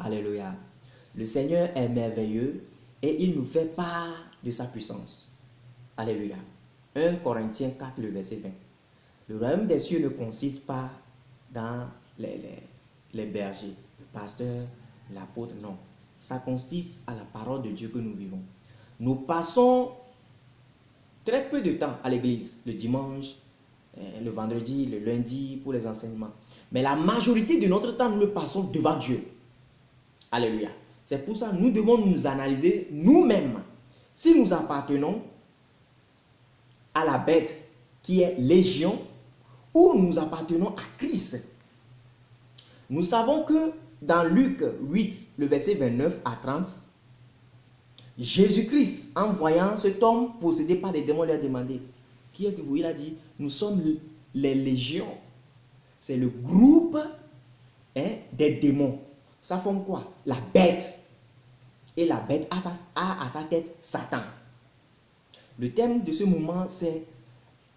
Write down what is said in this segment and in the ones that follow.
Alléluia. Le Seigneur est merveilleux et il nous fait part de sa puissance. Alléluia. 1 Corinthiens 4, le verset 20. Le royaume des cieux ne consiste pas dans les bergers, le pasteur, l'apôtre, non. Ça consiste à la parole de Dieu que nous vivons. Nous passons très peu de temps à l'église, le dimanche, le vendredi, le lundi pour les enseignements. Mais la majorité de notre temps, nous le passons devant Dieu. Alléluia. C'est pour ça que nous devons nous analyser nous-mêmes. Si nous appartenons à la bête qui est légion ou nous appartenons à Christ. Nous savons que dans Luc 8, le verset 29 à 30, Jésus-Christ, en voyant cet homme possédé par des démons, lui a demandé, qui êtes-vous? Il a dit, nous sommes les légions. C'est le groupe des démons. Ça forme quoi? La bête. Et la bête a à sa tête Satan. Le thème de ce moment, c'est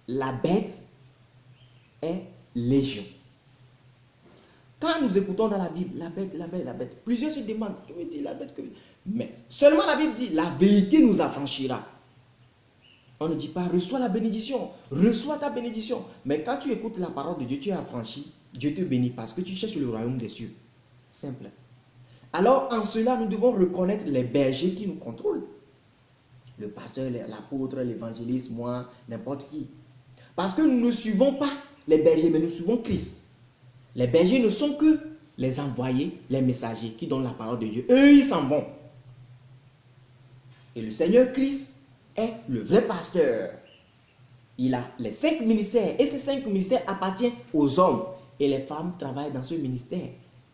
la bête est légion. Quand nous écoutons dans la Bible, la bête, la bête, la bête, plusieurs se demandent, que veut dire la bête? Mais seulement la Bible dit, la vérité nous affranchira. On ne dit pas, reçois la bénédiction, reçois ta bénédiction. Mais quand tu écoutes la parole de Dieu, tu es affranchi, Dieu te bénit parce que tu cherches le royaume des cieux. Simple. Alors en cela, nous devons reconnaître les bergers qui nous contrôlent. Le pasteur, l'apôtre, l'évangéliste, moi, n'importe qui. Parce que nous ne suivons pas les bergers, mais nous suivons Christ. Les bergers ne sont que les envoyés, les messagers qui donnent la parole de Dieu. Eux, ils s'en vont. Et le Seigneur Christ est le vrai pasteur. Il a les 5 ministères et ces 5 ministères appartiennent aux hommes. Et les femmes travaillent dans ce ministère.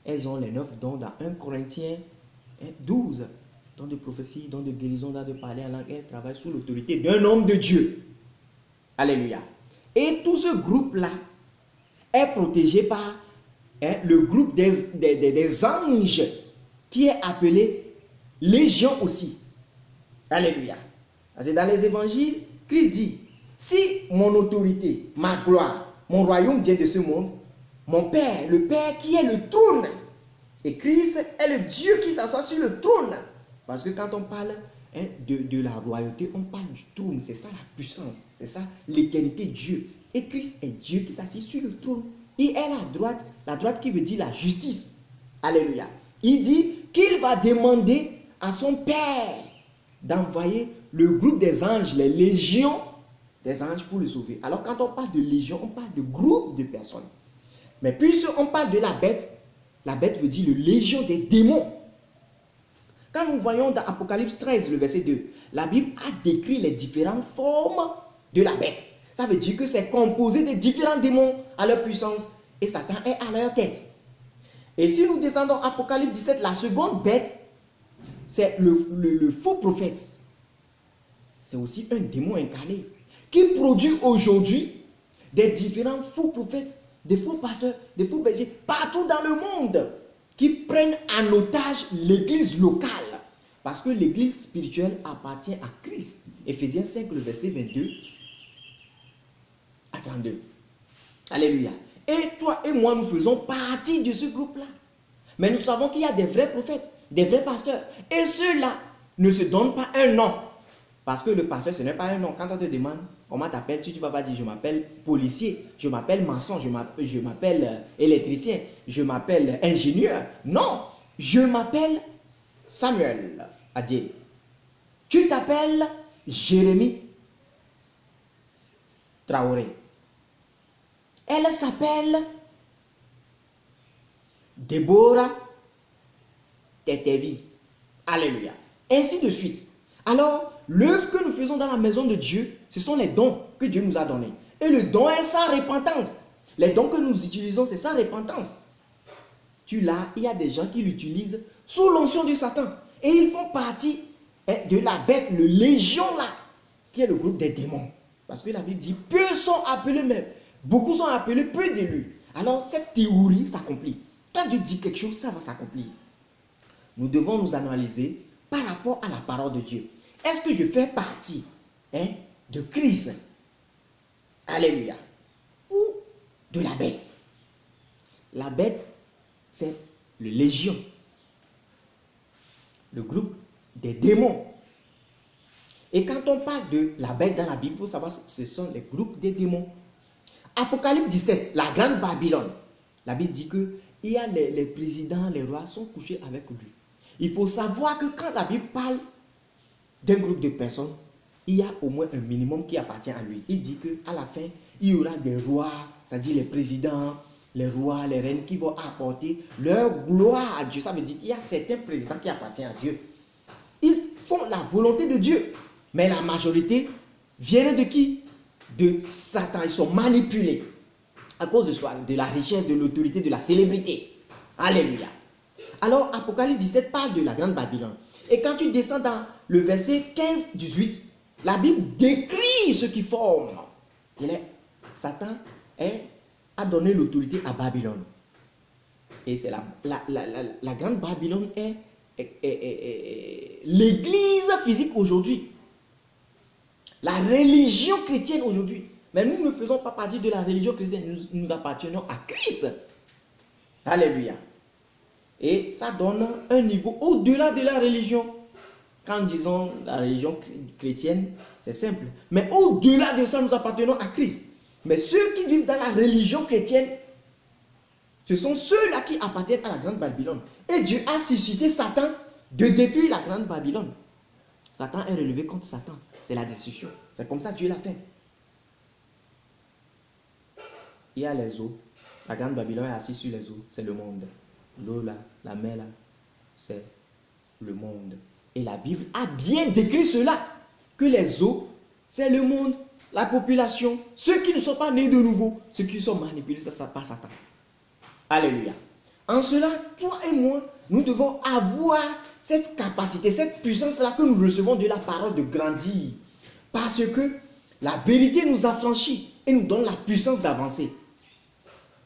Elles ont les 9 dons dans 1 Corinthiens 12. Dons de prophétie, dons de guérison, dons de parler en langue. Elles travaillent sous l'autorité d'un homme de Dieu. Alléluia. Et tout ce groupe-là est protégé par le groupe des anges qui est appelé légion aussi. Alléluia. Parce que dans les évangiles, Christ dit, si mon autorité, ma gloire, mon royaume vient de ce monde, mon Père, le Père qui est le trône, et Christ est le Dieu qui s'assoit sur le trône. Parce que quand on parle de la royauté, on parle du trône, c'est ça la puissance, c'est ça l'éternité de Dieu. Et Christ est Dieu qui s'assied sur le trône. Il est la droite qui veut dire la justice. Alléluia. Il dit qu'il va demander à son Père d'envoyer le groupe des anges, les légions des anges pour le sauver. Alors quand on parle de légion, on parle de groupe de personnes. Mais puisqu'on parle de la bête veut dire le légion des démons. Quand nous voyons dans Apocalypse 13, le verset 2, la Bible a décrit les différentes formes de la bête. Ça veut dire que c'est composé de différents démons à leur puissance et Satan est à leur tête. Et si nous descendons à Apocalypse 17, la seconde bête, c'est le faux prophète. C'est aussi un démon incarné qui produit aujourd'hui des différents faux prophètes, des faux pasteurs, des faux bergers partout dans le monde qui prennent en otage l'église locale. Parce que l'église spirituelle appartient à Christ. Éphésiens 5, le verset 22 à 32. Alléluia. Et toi et moi, nous faisons partie de ce groupe-là. Mais nous savons qu'il y a des vrais prophètes, des vrais pasteurs. Et ceux-là ne se donnent pas un nom. Parce que le pasteur, ce n'est pas un nom. Quand on te demande comment t'appelles, tu ne vas pas dire je m'appelle policier, je m'appelle maçon, je m'appelle électricien, je m'appelle ingénieur. Non, je m'appelle Samuel Adjé. Tu t'appelles Jérémie Traoré. Elle s'appelle Déborah Tetevi. Alléluia. Ainsi de suite. Alors, l'œuvre que nous faisons dans la maison de Dieu, ce sont les dons que Dieu nous a donnés. Et le don est sans repentance. Les dons que nous utilisons, c'est sans repentance. Il y a des gens qui l'utilisent sous l'onction de Satan. Et ils font partie de la bête, le légion là, qui est le groupe des démons. Parce que la Bible dit, peu sont appelés même. Beaucoup sont appelés, peu d'élus. Alors, cette théorie s'accomplit. Quand Dieu dit quelque chose, ça va s'accomplir. Nous devons nous analyser par rapport à la parole de Dieu. Est-ce que je fais partie de Christ? Alléluia. Ou de la bête? La bête, c'est le légion. le groupe des démons. Et quand on parle de la bête dans la Bible, il faut savoir que ce sont les groupes des démons. Apocalypse 17, la grande Babylone. La Bible dit que il y a les présidents, les rois sont couchés avec lui. Il faut savoir que quand la Bible parle d'un groupe de personnes, il y a au moins un minimum qui appartient à lui. Il dit qu'à la fin, il y aura des rois, c'est-à-dire les présidents, les rois, les reines qui vont apporter leur gloire à Dieu. Ça veut dire qu'il y a certains présidents qui appartiennent à Dieu. Ils font la volonté de Dieu. Mais la majorité viennent de qui? De Satan. Ils sont manipulés à cause de la richesse, de l'autorité, de la célébrité. Alléluia. Alors, Apocalypse 17 parle de la grande Babylone. Et quand tu descends dans le verset 15-18, la Bible décrit ce qui forme. Satan a donné l'autorité à Babylone. Et c'est la grande Babylone est l'église physique aujourd'hui. La religion chrétienne aujourd'hui. Mais nous ne faisons pas partie de la religion chrétienne. Nous appartenons à Christ. Alléluia. Et ça donne un niveau au-delà de la religion. Quand nous disons la religion chrétienne, c'est simple. Mais au-delà de ça, nous appartenons à Christ. Mais ceux qui vivent dans la religion chrétienne, ce sont ceux-là qui appartiennent à la grande Babylone. Et Dieu a suscité Satan de détruire la grande Babylone. Satan est relevé contre Satan. C'est la destruction. C'est comme ça que Dieu l'a fait. Il y a les eaux. La grande Babylone est assise sur les eaux. C'est le monde. L'eau là, la mer là, c'est le monde. Et la Bible a bien décrit cela. Que les eaux, c'est le monde, la population. Ceux qui ne sont pas nés de nouveau. Ceux qui sont manipulés, ça par Satan. Alléluia. En cela, toi et moi, nous devons avoir cette capacité, cette puissance-là que nous recevons de la parole de grandir. Parce que la vérité nous affranchit et nous donne la puissance d'avancer.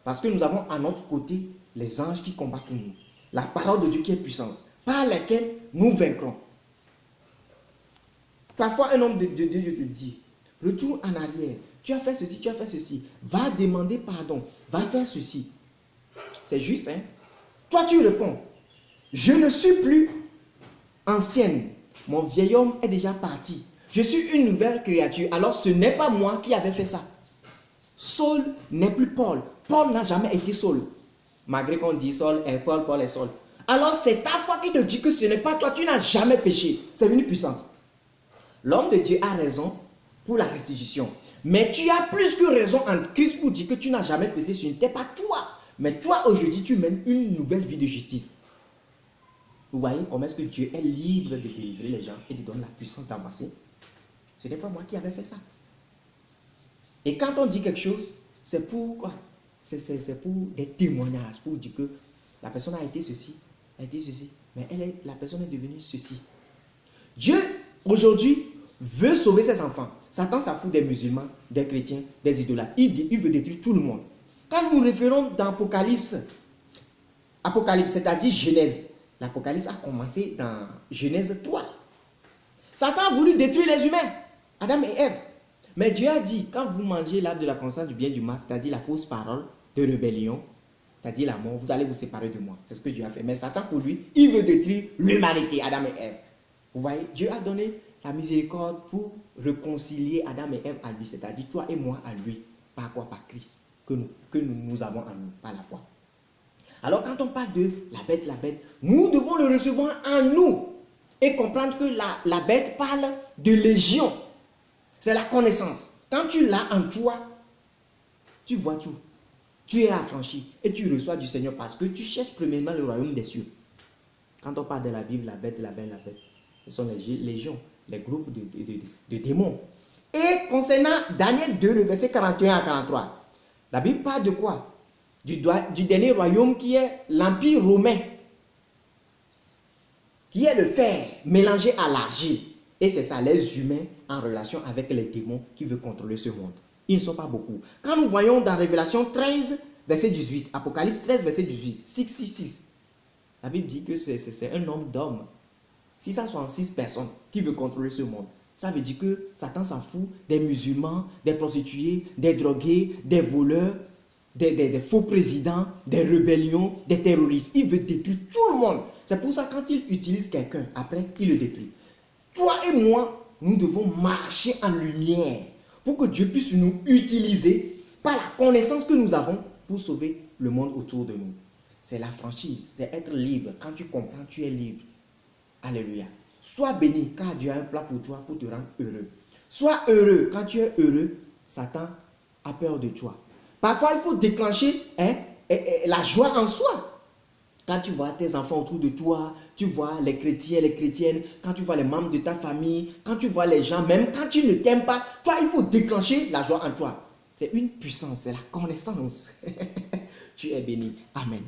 Parce que nous avons à notre côté les anges qui combattent pour nous. La parole de Dieu qui est puissance, par laquelle nous vaincrons. Parfois, un homme de Dieu te dit, retourne en arrière, tu as fait ceci, tu as fait ceci. Va demander pardon, va faire ceci. C'est juste, hein? Toi, tu réponds, je ne suis plus ancienne. Mon vieil homme est déjà parti. Je suis une nouvelle créature. Alors, ce n'est pas moi qui avais fait ça. Saul n'est plus Paul. Paul n'a jamais été Saul. Malgré qu'on dit Saul est Paul, Paul est Saul. Alors, c'est ta foi qui te dit que ce n'est pas toi. Tu n'as jamais péché. C'est une puissance. L'homme de Dieu a raison pour la restitution. Mais tu as plus que raison en Christ pour dire que tu n'as jamais péché. Ce n'était pas toi. Mais toi, aujourd'hui, tu mènes une nouvelle vie de justice. Vous voyez comment est-ce que Dieu est libre de délivrer les gens et de donner la puissance d'avancer. Ce n'est pas moi qui avais fait ça. Et quand on dit quelque chose, c'est pour quoi? C'est pour des témoignages, pour dire que la personne a été ceci, mais la personne est devenue ceci. Dieu, aujourd'hui, veut sauver ses enfants. Satan s'en fout des musulmans, des chrétiens, des idolâtres. Il veut détruire tout le monde. Quand nous référons dans Apocalypse, c'est-à-dire Genèse, l'Apocalypse a commencé dans Genèse 3. Satan a voulu détruire les humains, Adam et Ève. Mais Dieu a dit, quand vous mangez l'arbre de la connaissance du bien et du mal, c'est-à-dire la fausse parole de rébellion, c'est-à-dire la mort, vous allez vous séparer de moi. C'est ce que Dieu a fait. Mais Satan, pour lui, il veut détruire l'humanité, Adam et Ève. Vous voyez, Dieu a donné la miséricorde pour réconcilier Adam et Ève à lui, c'est-à-dire toi et moi à lui. Par quoi? Par Christ, que nous avons en nous, par la foi. Alors quand on parle de la bête, nous devons le recevoir en nous et comprendre que la bête parle de légion. C'est la connaissance. Quand tu l'as en toi, tu vois tout. Tu es affranchi et tu reçois du Seigneur parce que tu cherches premièrement le royaume des cieux. Quand on parle de la Bible, la bête, ce sont les légions, les groupes de démons. Et concernant Daniel 2, le verset 41 à 43, la Bible parle de quoi? Du dernier royaume qui est l'Empire romain, qui est le fer mélangé à l'argile. Et c'est ça, les humains en relation avec les démons qui veulent contrôler ce monde. Ils ne sont pas beaucoup. Quand nous voyons dans Révélation 13, verset 18, Apocalypse 13, verset 18, 666, la Bible dit que c'est un nombre d'hommes, 666 personnes qui veulent contrôler ce monde. Ça veut dire que Satan s'en fout des musulmans, des prostituées, des drogués, des voleurs, des faux présidents, des rébellions, des terroristes. Il veut détruire tout le monde. C'est pour ça quand il utilise quelqu'un, après, il le détruit. Toi et moi, nous devons marcher en lumière pour que Dieu puisse nous utiliser par la connaissance que nous avons pour sauver le monde autour de nous. C'est la franchise, c'est être libre. Quand tu comprends, tu es libre. Alléluia. Sois béni car Dieu a un plat pour toi pour te rendre heureux. Sois heureux. Quand tu es heureux, Satan a peur de toi. Parfois, il faut déclencher la joie en soi. Quand tu vois tes enfants autour de toi, tu vois les chrétiens, les chrétiennes, quand tu vois les membres de ta famille, quand tu vois les gens, même quand tu ne t'aimes pas, toi, il faut déclencher la joie en toi. C'est une puissance, c'est la connaissance. Tu es béni. Amen.